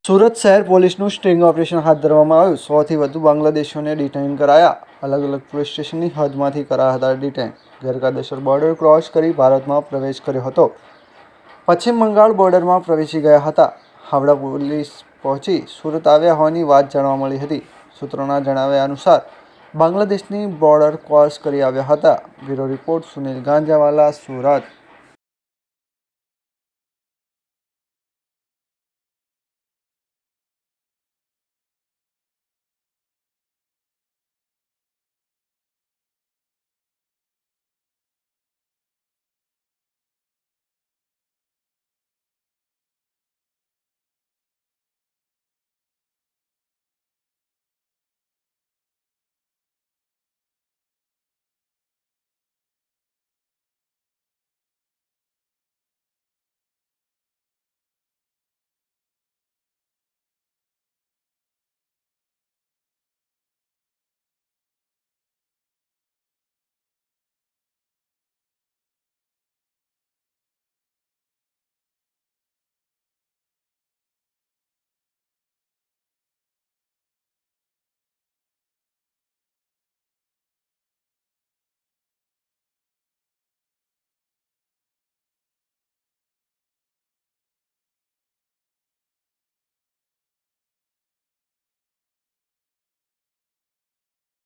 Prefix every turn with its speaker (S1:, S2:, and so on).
S1: સુરત શહેર પોલીસનું string operation હાથ ધરવામાં આવ્યું। 100થી વધુ બાંગ્લાદેશીઓને ડિટેઇન કરાયા। અલગ અલગ પોલીસ સ્ટેશનની હદમાંથી કરાયા હતા ડિટેઇન। ગેરકાયદેસર બોર્ડર ક્રોસ કરી ભારતમાં પ્રવેશ કર્યો હતો। પશ્ચિમ બંગાળ બોર્ડરમાં પ્રવેશી ગયા હતા। હાવડા પોલીસ પહોંચી સુરત આવ્યા હોવાની વાત જાણવા મળી હતી। સૂત્રોના જણાવ્યા અનુસાર બાંગ્લાદેશની બોર્ડર ક્રોસ કરી આવ્યા હતા। Bureau report, Sunil Ganjawala, Surat.